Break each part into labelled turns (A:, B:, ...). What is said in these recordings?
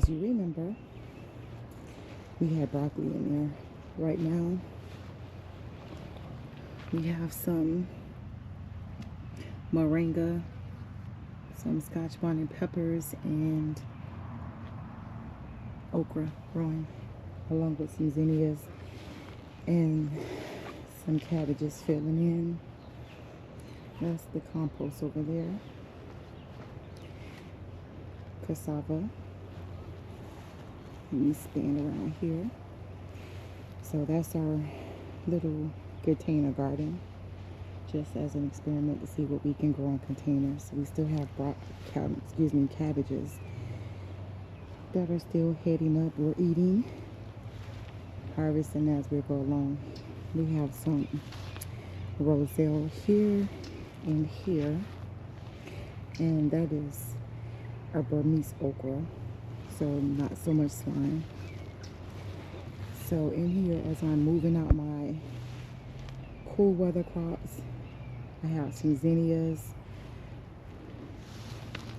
A: Because you remember, we had broccoli in there. Right now, we have some moringa, some scotch bonnet peppers, and okra growing, along with some zinnias and some cabbages filling in. That's the compost over there. Cassava. Let me span around here. So that's our little container garden, just as an experiment to see what we can grow in containers. So we still have cabbages that are still heading up. We're eating, harvesting as we go along. We have some roselle here and here, and that is our Burmese okra, so not so much slime. So in here, as I'm moving out my cool weather crops, I have some zinnias,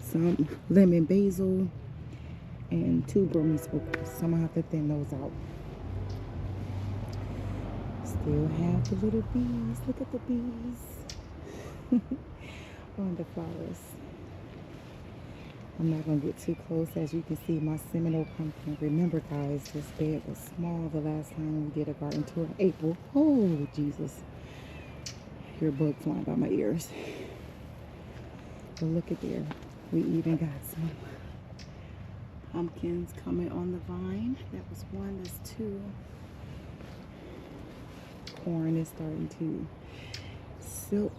A: some lemon basil, and 2 Burmese okras. So I'm gonna have to thin those out. Still have the little bees. Look at the bees on the flowers. I'm not gonna get too close. As you can see, my Seminole pumpkin. Remember, guys, this bed was small the last time we did a garden tour in April. Oh, Jesus. Hear a bug flying by my ears. But look at there. We even got some pumpkins coming on the vine. That was 1, that's 2. Corn is starting to silk.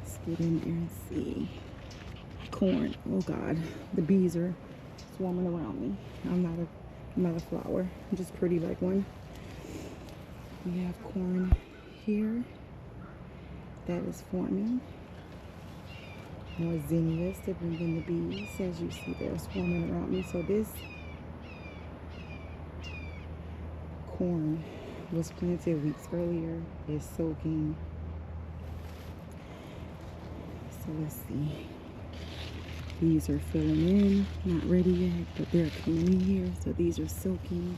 A: Let's get in there and see. Corn. Oh God, the bees are swarming around me. I'm not a flower. I'm just pretty like one. We have corn here that is forming. More zinnias to bring in the bees. As you see, they're swarming around me. So this corn was planted weeks earlier. It's soaking. So let's see. These are filling in. Not ready yet, but they're coming in here. So these are soaking.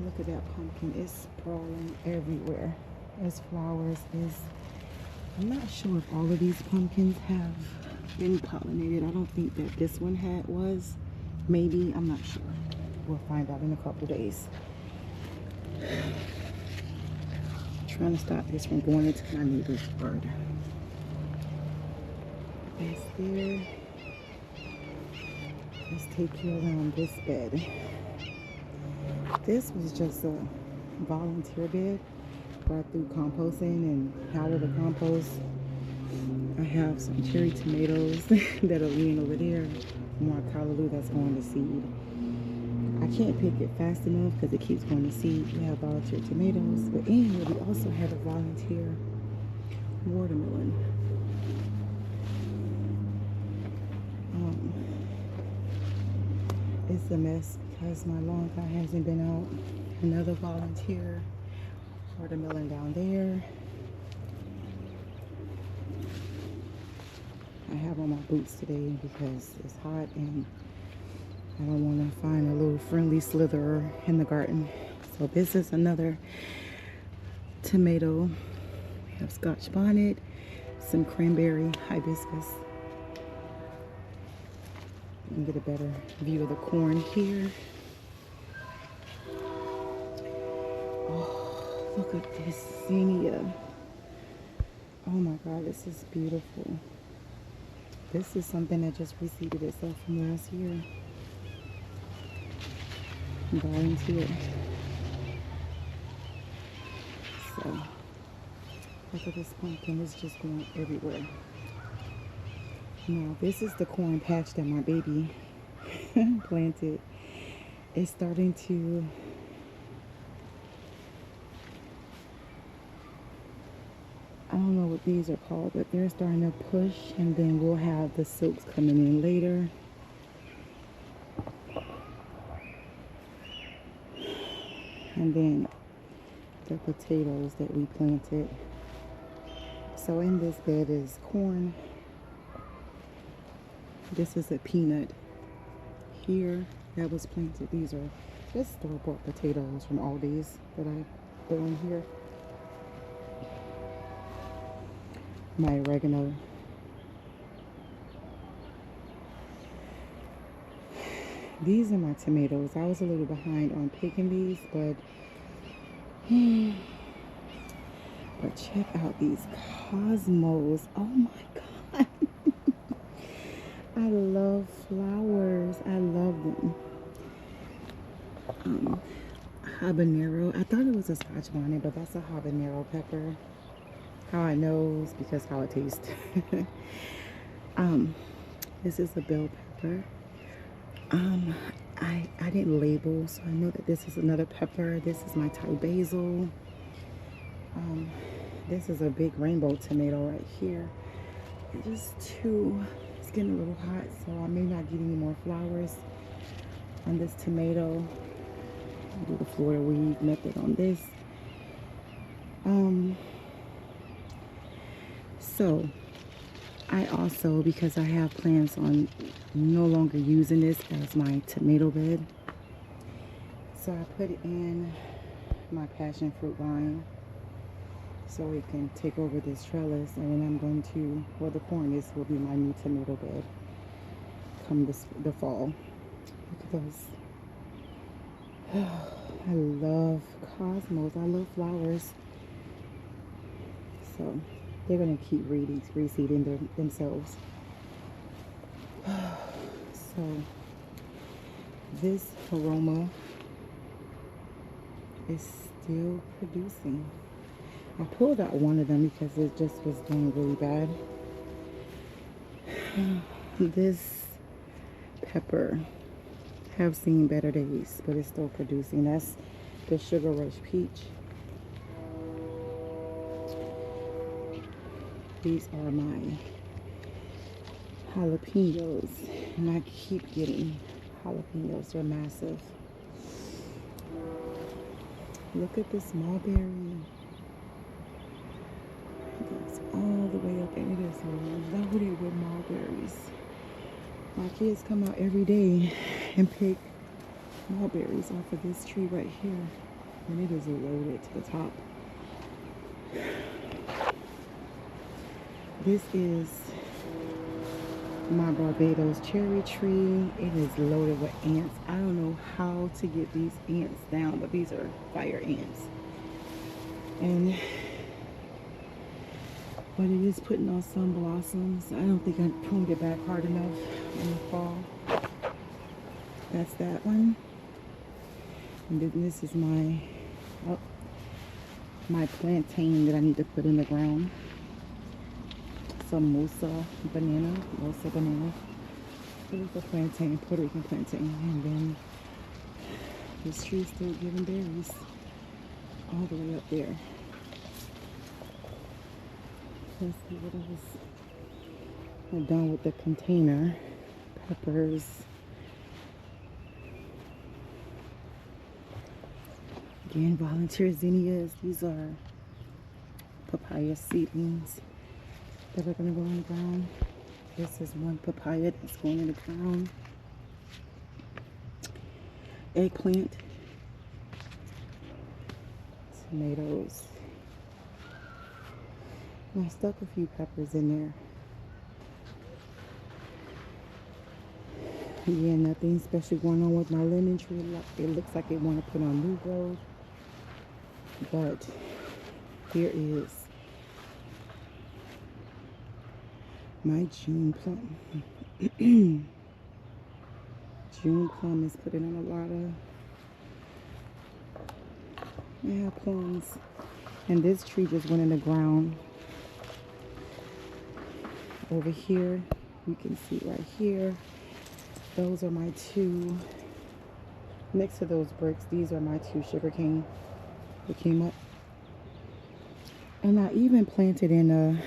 A: Look at that pumpkin. It's sprawling everywhere. As flowers is. I'm not sure if all of these pumpkins have been pollinated. I don't think that this one was. Maybe, I'm not sure. We'll find out in a couple days. Trying to stop this from going into my neighbor's yard. That's there. Let's take you around this bed. This was just a volunteer bed. Brought through composting and Howard the compost. I have some cherry tomatoes that are leaning over there. More callaloo that's going to seed. I can't pick it fast enough because it keeps going to seed. We have volunteer tomatoes, but in here we also have a volunteer watermelon. It's a mess because my lawn guy hasn't been out. Another volunteer watermelon down there. I have on my boots today because it's hot and I don't want to find a little friendly slitherer in the garden. So this is another tomato. We have scotch bonnet, some cranberry, hibiscus. You can get a better view of the corn here. Oh, look at this zinnia. Oh my God, this is beautiful. This is something that just reseeded itself from last year. Volunteer. So, look at this pumpkin. It's just going everywhere. Now, this is the corn patch that my baby planted. It's starting to I don't know what these are called, but they're starting to push, and then we'll have the silks coming in later. And then the potatoes that we planted. So in this bed is corn. This is a peanut here that was planted. These are just store-bought potatoes from Aldi's that I throw in here. My oregano. These are my tomatoes. I was a little behind on picking these, but check out these cosmos. Oh my God. I love flowers. I love them. Habanero. I thought it was a Scotch bonnet, but that's a habanero pepper. How I know is because how it tastes. This is a bell pepper. I didn't label, so I know that this is another pepper. This is my Thai basil. This is a big rainbow tomato right here. It's getting a little hot, so I may not get any more flowers on this tomato. I'll do the Florida weed method on this. So I also, because I have plans on no longer using this as my tomato bed, so I put in my passion fruit vine so it can take over this trellis, and then I'm going to, well, the cornice will be my new tomato bed come the fall. Look at those. I love cosmos. I love flowers. So they're going to keep reseeding themselves. So this aroma is still producing. I pulled out one of them because it just was doing really bad. This pepper have seen better days, but it's still producing. That's the Sugar Rush Peach. These are my jalapenos, and I keep getting jalapenos. They're massive. Look at this mulberry. It goes all the way up, and it is loaded with mulberries. My kids come out every day and pick mulberries off of this tree right here, and it is loaded to the top. This is my Barbados cherry tree. It is loaded with ants. I don't know how to get these ants down, but these are fire ants. But it is putting on some blossoms. I don't think I pruned it back hard enough in the fall. That's that one. And then this is my plantain that I need to put in the ground. Some Mosa banana. Here's the plantain, Puerto Rican plantain. And then this tree is still giving berries all the way up there. Let's see what else. I'm done with the container. Peppers. Again, volunteer zinnias. These are papaya seedlings that are going to go in the ground. This is one papaya that's going in the ground. Eggplant. Tomatoes. And I stuck a few peppers in there. Yeah, nothing special going on with my lemon tree. It looks like it want to put on new growth. But here is my June plum. June plum is putting on a lot of plums. And this tree just went in the ground. Over here, you can see right here. Those are my two, next to those bricks, these are my two sugar cane that came up. And I even planted in a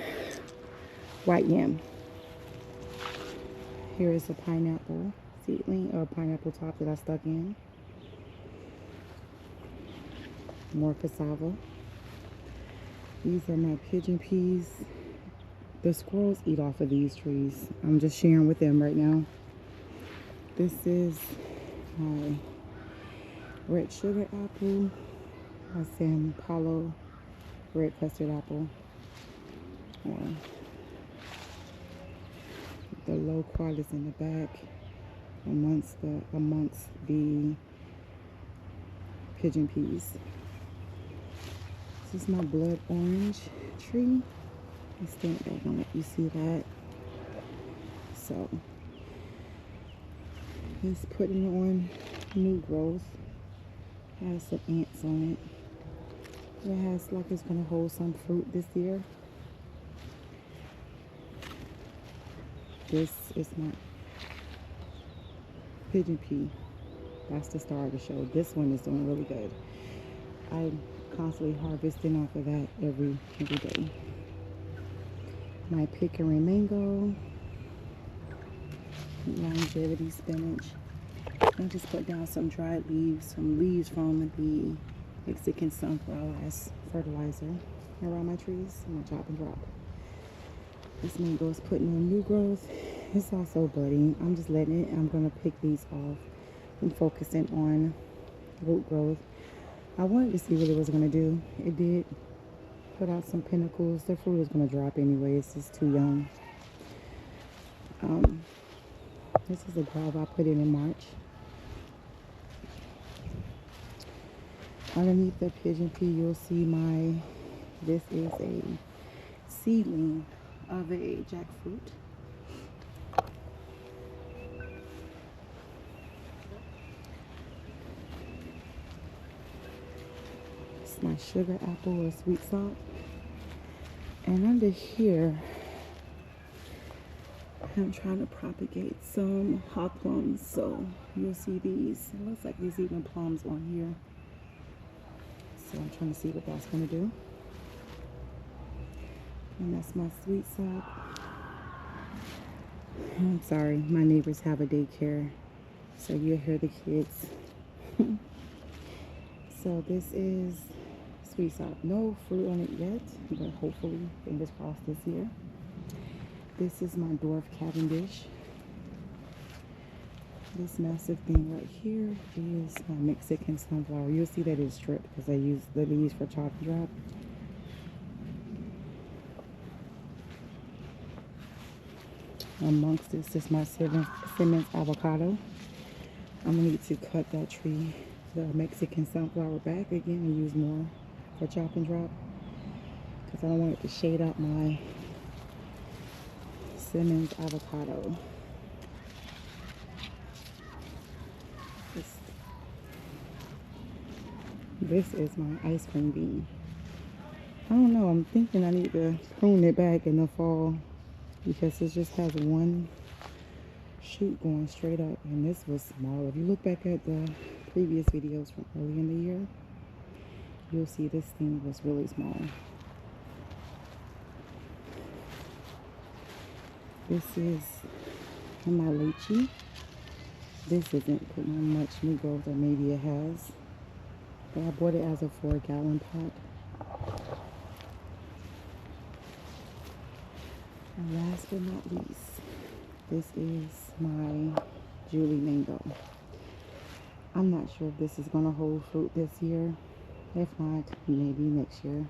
A: white yam. Here is a pineapple seedling, or pineapple top that I stuck in. More cassava. These are my pigeon peas. The squirrels eat off of these trees. I'm just sharing with them right now. This is my red sugar apple, my San Paulo red custard apple, or the low quad is in the back amongst the pigeon peas. This is my blood orange tree. I stand back and let you see that. So it's putting on new growth. Has some ants on it. It has like it's gonna hold some fruit this year. This is my pigeon pea. That's the star of the show. This one is doing really good. I'm constantly harvesting off of that every day. My Pickering mango, longevity spinach. I just put down some dried leaves, some leaves from the Mexican sunflower as fertilizer around my trees. I'm gonna chop and drop. This mango is putting on new growth. It's also budding. I'm just letting it. I'm gonna pick these off and focusing on root growth. I wanted to see what it was gonna do. It did put out some pinnacles. The fruit is gonna drop anyway. It's just too young. This is a bulb I put in March. Underneath the pigeon pea, you'll see this is a seedling of a jackfruit. It's my sugar apple or sweet salt. And under here, I'm trying to propagate some hot plums. So you'll see these. It looks like there's even plums on here. So I'm trying to see what that's going to do. And that's my sweet salt. I'm sorry, my neighbors have a daycare, so you'll hear the kids. So this is sweet salt. No fruit on it yet, but hopefully, fingers crossed, this year. This is my dwarf Cavendish. This massive thing right here is my Mexican sunflower. You'll see that it's stripped because I use the leaves for chop and drop. Amongst this is my Simmons avocado. I'm gonna need to cut that tree, the Mexican sunflower, back again and use more for chop and drop because I don't want it to shade out my Simmons avocado. This is my ice cream bean. I don't know, I'm thinking I need to prune it back in the fall because it just has one shoot going straight up, and this was small. If you look back at the previous videos from early in the year, you'll see this thing was really small. This is my lychee. This isn't putting on much new growth, or maybe it has, but I bought it as a 4-gallon pot. And last but not least, this is my Julie mango. I'm not sure if this is going to hold fruit this year. If not, maybe next year.